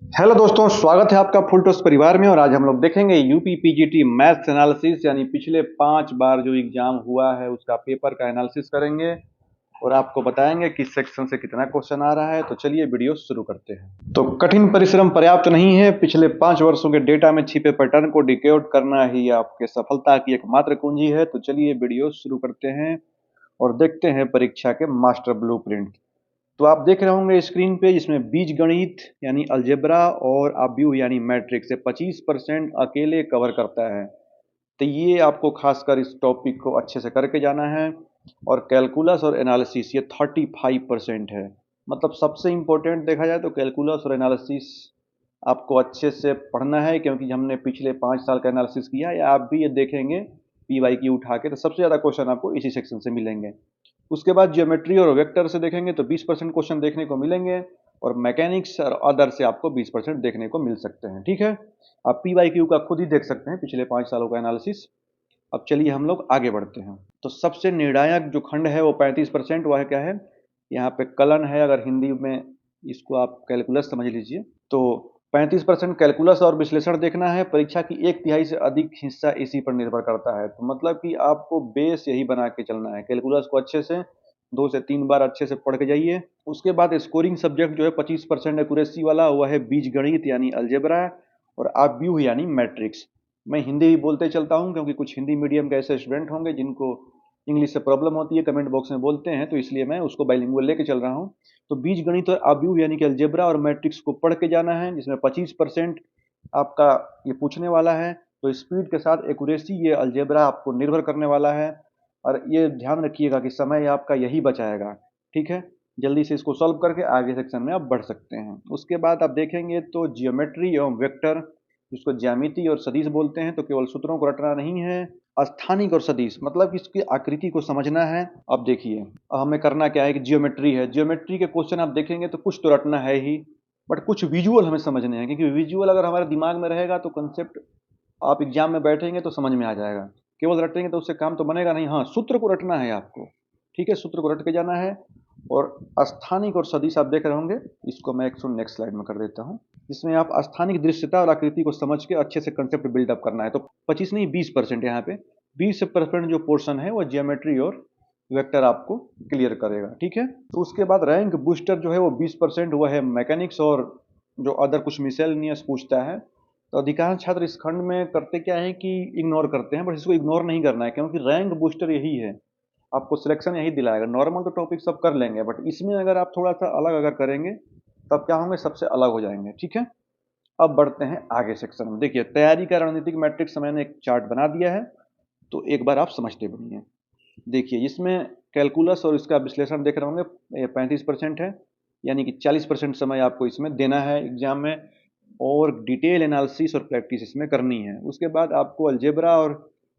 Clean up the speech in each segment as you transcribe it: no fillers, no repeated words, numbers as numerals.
Hello दोस्तों, स्वागत है आपका फुल टॉस परिवार में। और आज हम लोग देखेंगे यूपी पीजीटी मैथ्स एनालिसिस, यानी पिछले 5 बार जो एग्जाम हुआ है उसका पेपर का एनालिसिस करेंगे और आपको बताएंगे किस सेक्शन से कितना क्वेश्चन आ रहा है। तो चलिए वीडियो शुरू करते हैं। तो कठिन परिश्रम पर्याप्त नहीं है, पिछले 5 वर्षों के डेटा में छिपे पैटर्न को डिकोड करना ही आपके सफलता की एकमात्र कुंजी है। तो चलिए वीडियो शुरू करते हैं और देखते हैं परीक्षा के मास्टर ब्लूप्रिंट। तो आप देख रहे होंगे स्क्रीन पे, जिसमें बीज गणित यानी अलजेब्रा और अव्यूह यानी मैट्रिक्स से 25% अकेले कवर करता है। तो ये आपको खासकर इस टॉपिक को अच्छे से करके जाना है। और कैलकुलस और एनालिसिस ये 35% है। मतलब सबसे इम्पोर्टेंट देखा जाए तो कैलकुलस और एनालिसिस आपको अच्छे से पढ़ना है, क्योंकि हमने पिछले 5 साल का एनालिसिस किया है। आप भी ये देखेंगे पीवाई की उठा के, तो सबसे ज़्यादा क्वेश्चन आपको इसी सेक्शन से मिलेंगे। उसके बाद ज्योमेट्री और वेक्टर से देखेंगे तो 20% क्वेश्चन देखने को मिलेंगे, और मैकेनिक्स और अदर से आपको 20% देखने को मिल सकते हैं। ठीक है, आप पी वाई क्यू का खुद ही देख सकते हैं पिछले 5 सालों का एनालिसिस। अब चलिए हम लोग आगे बढ़ते हैं। तो सबसे निर्णायक जो खंड है वो 35%, वह क्या है, यहाँ पे कलन है, अगर हिंदी में इसको आप कैलकुलस समझ लीजिए। तो 35% कैलकुलस और विश्लेषण देखना है। परीक्षा की 1/3 से अधिक हिस्सा इसी पर निर्भर करता है। तो मतलब कि आपको बेस यही बना के चलना है। कैलकुलस को अच्छे से 2 से 3 बार अच्छे से पढ़ के जाइए। उसके बाद स्कोरिंग सब्जेक्ट जो है 25% एक्यूरेसी वाला, वह है बीज गणित यानी अलजेब्रा और अव्यूह यानी मैट्रिक्स। मैं हिंदी भी बोलते चलता हूँ, क्योंकि कुछ हिंदी मीडियम के ऐसे स्टूडेंट होंगे जिनको इंग्लिश से प्रॉब्लम होती है, कमेंट बॉक्स में बोलते हैं, तो इसलिए मैं उसको बाइलिंगुअल लेके चल रहा हूँ। तो बीज गणित और अव्यूह यानी कि अलजेब्रा और मैट्रिक्स को पढ़ के जाना है, जिसमें 25% आपका ये पूछने वाला है। तो स्पीड के साथ एक्यूरेसी ये अलजेब्रा आपको निर्भर करने वाला है। और ये ध्यान रखिएगा कि समय आपका यही बचाएगा। ठीक है, जल्दी से इसको सॉल्व करके आगे सेक्शन में आप बढ़ सकते हैं। उसके बाद आप देखेंगे तो जियोमेट्री एवं वेक्टर, जिसको ज्यामिति और सदिश बोलते हैं, तो केवल सूत्रों को रटना नहीं है, स्थानिक और सदिश मतलब इसकी आकृति को समझना है। अब देखिए, हमें करना क्या है कि जियोमेट्री है, जियोमेट्री के क्वेश्चन आप देखेंगे तो कुछ तो रटना है ही, बट कुछ विजुअल हमें समझने हैं, क्योंकि विजुअल अगर हमारे दिमाग में रहेगा तो कंसेप्ट आप एग्जाम में बैठेंगे तो समझ में आ जाएगा। केवल रटेंगे तो उससे काम तो बनेगा नहीं। हाँ, सूत्र को रटना है आपको। ठीक है, सूत्र को रट के जाना है। और स्थानिक और सदिश आप देख रहे होंगे, इसको मैं एक नेक्स्ट स्लाइड में कर देता हूँ, जिसमें आप स्थानिक दृश्यता और आकृति को समझ के अच्छे से कंसेप्ट बिल्डअप करना है। तो 25 नहीं 20% यहाँ पे 20% जो पोर्शन है वो जियोमेट्री और वेक्टर आपको क्लियर करेगा। ठीक है, तो उसके बाद रैंक बूस्टर जो है वो 20%, वह है मैकेनिक्स और जो अदर कुछ मिसेलेनियस पूछता है। तो अधिकांश छात्र इस खंड में करते क्या है कि इग्नोर करते हैं, बट इसको इग्नोर नहीं करना है, क्योंकि रैंक बूस्टर यही है, आपको सिलेक्शन यही दिलाएगा। नॉर्मल तो टॉपिक सब कर लेंगे, बट इसमें अगर आप थोड़ा सा अलग अगर करेंगे तब क्या होंगे, सबसे अलग हो जाएंगे। ठीक है, अब बढ़ते हैं आगे सेक्शन में। देखिए, तैयारी का रणनीतिक मैट्रिक्स मैंने एक चार्ट बना दिया है, तो एक बार आप समझते बनिए। देखिए, इसमें कैलकुलस और इसका विश्लेषण देख रहे होंगे, ये 35% है, यानी कि 40% समय आपको इसमें देना है एग्जाम में, और डिटेल एनालिसिस और प्रैक्टिस इसमें करनी है। उसके बाद आपको अलजेब्रा और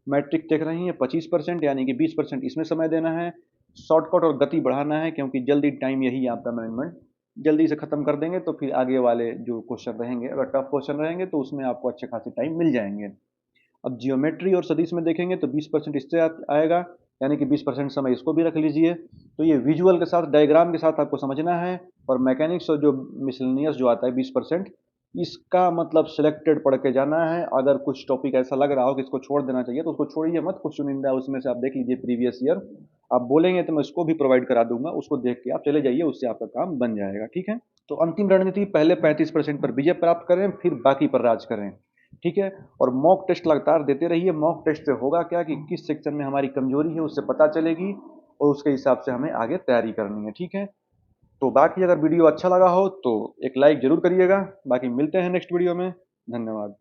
मैट्रिक देख रही हैं 25%, यानी कि 20% इसमें समय देना है। शॉर्टकट और गति बढ़ाना है, क्योंकि जल्दी टाइम यही आपका मैनेजमेंट जल्दी से खत्म कर देंगे, तो फिर आगे वाले जो क्वेश्चन रहेंगे, अगर टफ क्वेश्चन रहेंगे तो उसमें आपको अच्छे खासे टाइम मिल जाएंगे। अब जियोमेट्री और सदिश में देखेंगे तो 20% इससे आएगा, यानी कि 20% समय इसको भी रख लीजिए। तो ये विजुअल के साथ डायग्राम के साथ आपको समझना है। और मैकेनिक्स और जो मिसलेनियस जो आता है 20%, इसका मतलब सिलेक्टेड पढ़ के जाना है। अगर कुछ टॉपिक ऐसा लग रहा हो कि इसको छोड़ देना चाहिए तो उसको छोड़िए मत, कुछ चुनिंदा उसमें से आप देख लीजिए प्रीवियस ईयर। आप बोलेंगे तो मैं इसको भी प्रोवाइड करा दूंगा, उसको देख के आप चले जाइए, उससे आपका काम बन जाएगा। ठीक है, तो अंतिम रणनीति, पहले 35% पर विजय प्राप्त करें, फिर बाकी पर राज करें। ठीक है, और मॉक टेस्ट लगातार देते रहिए। मॉक टेस्ट से होगा क्या कि किस सेक्शन में हमारी कमजोरी है उससे पता चलेगी, और उसके हिसाब से हमें आगे तैयारी करनी है। ठीक है, तो बाकी अगर वीडियो अच्छा लगा हो तो एक लाइक जरूर करिएगा। बाकी मिलते हैं नेक्स्ट वीडियो में। धन्यवाद।